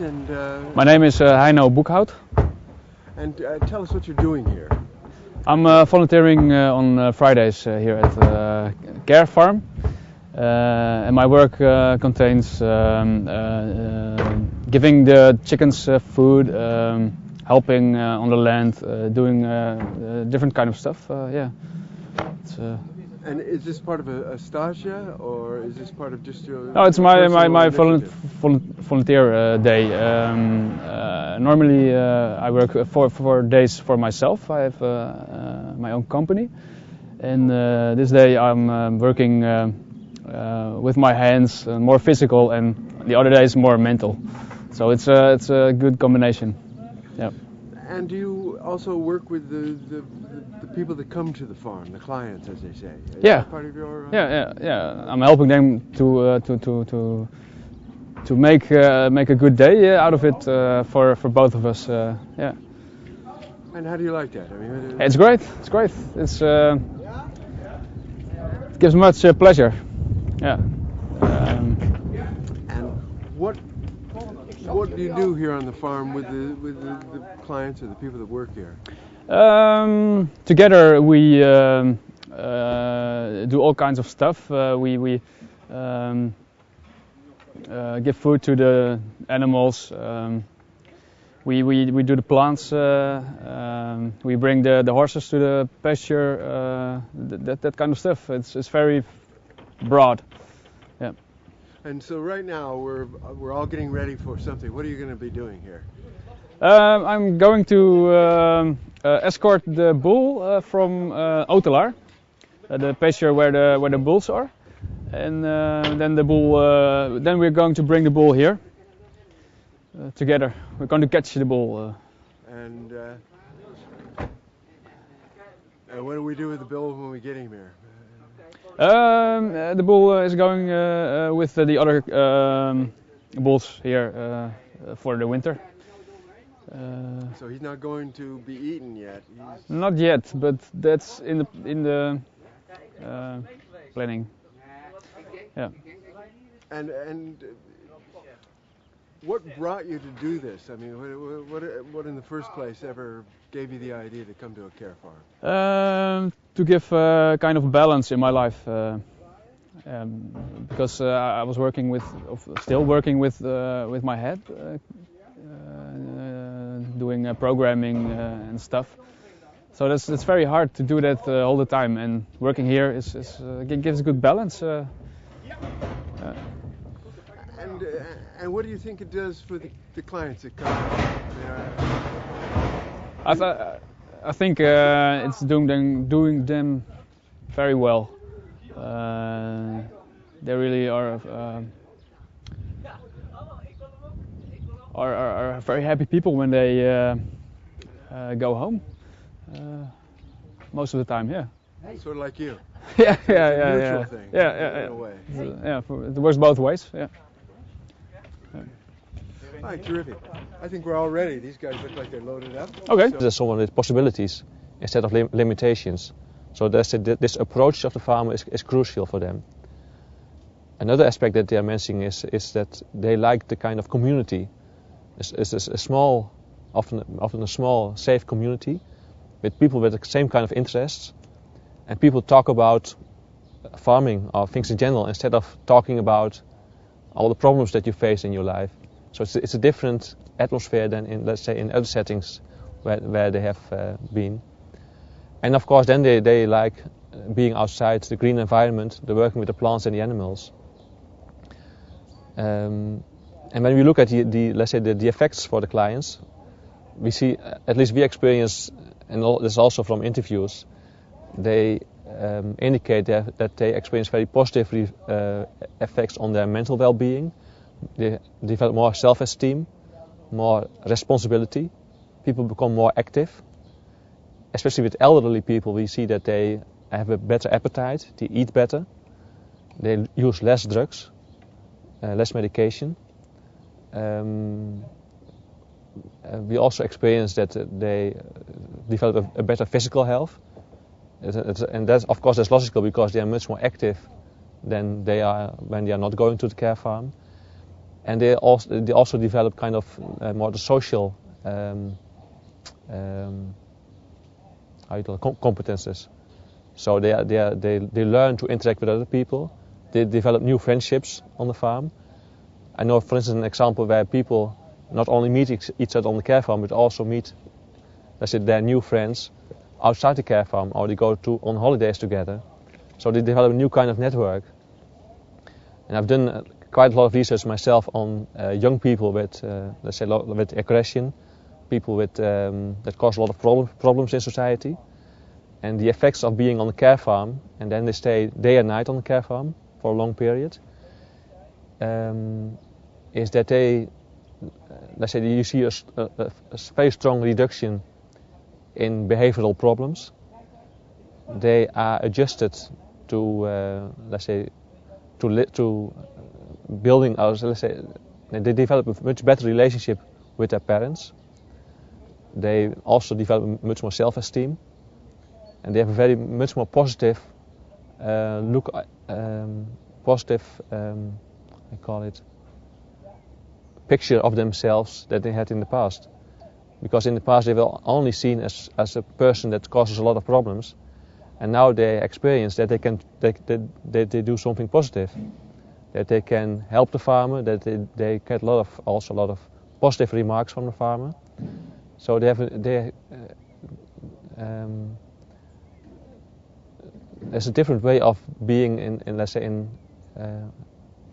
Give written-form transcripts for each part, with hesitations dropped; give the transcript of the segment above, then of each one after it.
And My name is Heino. and tell us what you're doing here. I'm volunteering on Fridays here at the Care Farm, and my work contains giving the chickens food, helping on the land, doing different kind of stuff. Yeah. It's, And is this part of a stagia, or is this part of just your? No, it's my initiative? volunteer day. Normally, I work 4 days for myself. I have my own company, and this day I'm working with my hands, more physical, and the other day is more mental. So it's a good combination. Yeah. And do you also work with the people that come to the farm, the clients, as they say? Is Yeah. that part of your? Yeah. I'm helping them to make a good day out of it for both of us. Yeah. And how do you like that? I mean, It's great. It's great. It gives much pleasure. Yeah. and what do you do here on the farm with the clients or the people that work here? Together we do all kinds of stuff. We give food to the animals. We do the plants. We bring the horses to the pasture. That kind of stuff. It's very broad. Yeah. And so right now we're all getting ready for something. What are you going to be doing here? I'm going to escort the bull from Otelaar, the pasture where the bulls are, and then the bull. Then we're going to bring the bull here together. We're going to catch the bull. And what do we do with the bull when we get him here? The bull is going with the other bulls here for the winter. So he's not going to be eaten yet. Not yet, but that's in the planning. Yeah. And what brought you to do this? I mean, what in the first place ever gave you the idea to come to a care farm? To give kind of balance in my life, because I was still working with my head, doing programming and stuff. So it's very hard to do that all the time. And working here gives a good balance. And what do you think it does for the clients that come? I think it's doing them very well. They really are very happy people when they go home. Most of the time, yeah. Sort of like you. Yeah. Mutual thing. Yeah. In a way. It works both ways. Yeah. All right, terrific. I think we're all ready. These guys look like they're loaded up. Okay. There's someone with possibilities instead of limitations. So this approach of the farmer is crucial for them. Another aspect that they are mentioning is that they like the kind of community. It's a small, often a small, safe community with people with the same kind of interests, and people talk about farming or things in general instead of talking about all the problems that you face in your life. So it's a different atmosphere than in, let's say, in other settings where they have been. And of course, then they like being outside, the green environment, the working with the plants and the animals. And when we look at let's say the effects for the clients, we see, at least we experience, and this is also from interviews, they indicate that they experience very positive effects on their mental well-being. They develop more self-esteem, more responsibility. People become more active. Especially with elderly people, we see that they have a better appetite, they eat better, they use less drugs, less medication. We also experience that they develop a better physical health. And that's, of course, that's logical because they are much more active than they are when they are not going to the care farm. and they also develop kind of more the social competences. So they learn to interact with other people. They develop new friendships on the farm. I know, for instance, an example where people not only meet each other on the care farm, but also meet, let's say, their new friends outside the care farm, or they go on holidays together. So they develop a new kind of network. And I've done quite a lot of research myself on young people with, let's say, with aggression, people with that cause a lot of problems in society, and the effects of being on the care farm, and then they stay day and night on the care farm for a long period. Is that they, let's say, you see a very strong reduction in behavioral problems. They are adjusted to, let's say, to building, let's say, they develop a much better relationship with their parents. They also develop much more self-esteem, and they have a very much more positive I call it, picture of themselves that they had in the past. Because in the past they were only seen as a person that causes a lot of problems, and now they experience that they do something positive, that they can help the farmer, that they get a lot of positive remarks from the farmer. So there's a different way of being in let's say, in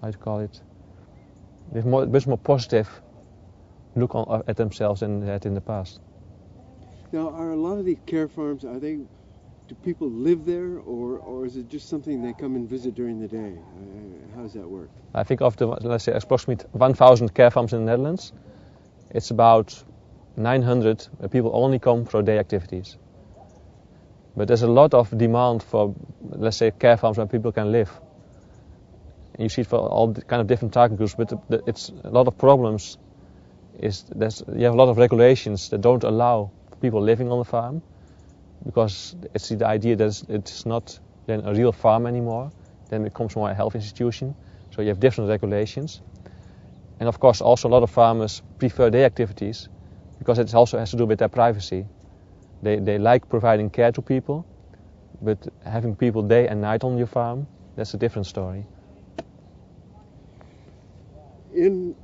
how to call it, with much more positive look at themselves than they had in the past. Now, are a lot of these care farms, do people live there, or is it just something they come and visit during the day? How does that work? I think of the, let's say, approximately 1,000 care farms in the Netherlands, it's about 900 people only come for day activities. But there's a lot of demand for, let's say, care farms where people can live. And you see it for all kind of different target groups, but it's a lot of problems. You have a lot of regulations that don't allow people living on the farm, because it's the idea that it's not then a real farm anymore, then it becomes more a health institution. So you have different regulations. And of course also a lot of farmers prefer day activities, because it also has to do with their privacy. They like providing care to people, but having people day and night on your farm, that's a different story. In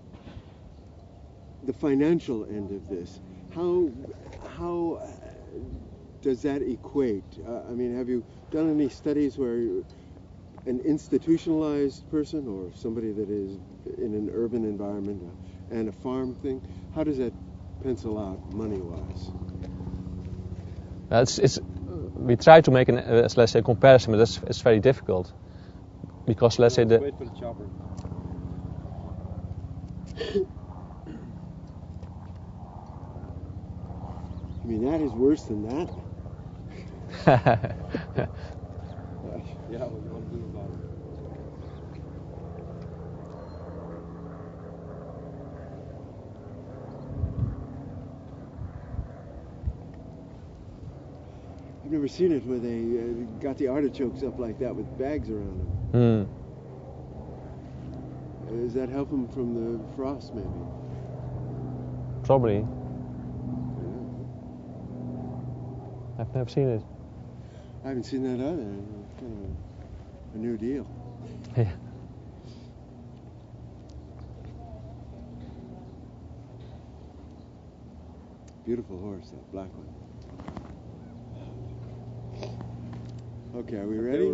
the financial end of this, how does that equate? I mean, have you done any studies where an institutionalized person or somebody that is in an urban environment and a farm thing, how does that pencil out money-wise? We try to make let's say, comparison, but it's very difficult, because let's say Wait for the chopper. I mean, that is worse than that. Yeah, what you want to do about it? I've never seen it where they got the artichokes up like that with bags around them. Does that help them from the frost, maybe? Probably. Yeah. I've never seen it. I haven't seen that either. It's kind of a new deal. Yeah. Beautiful horse, that black one. Okay, are we ready?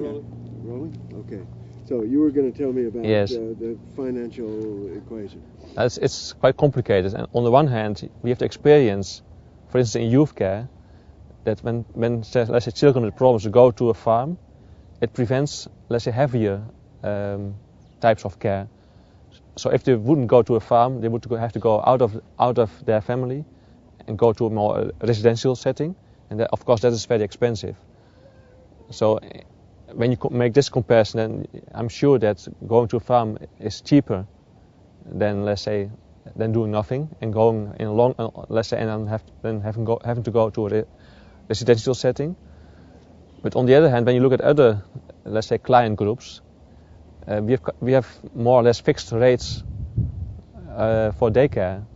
Rolling? Okay. So you were going to tell me about the financial equation. It's quite complicated, and on the one hand we have the experience, for instance in youth care, that when let's say children with problems go to a farm, it prevents, let's say, heavier types of care. So if they wouldn't go to a farm, they would have to go out of their family and go to a more residential setting, and that, of course that is very expensive. So when you make this comparison, then I'm sure that going to a farm is cheaper than, let's say, than doing nothing and going in a long, let's say, and having to go to a residential setting. But on the other hand, when you look at other, let's say, client groups, we have more or less fixed rates, for daycare.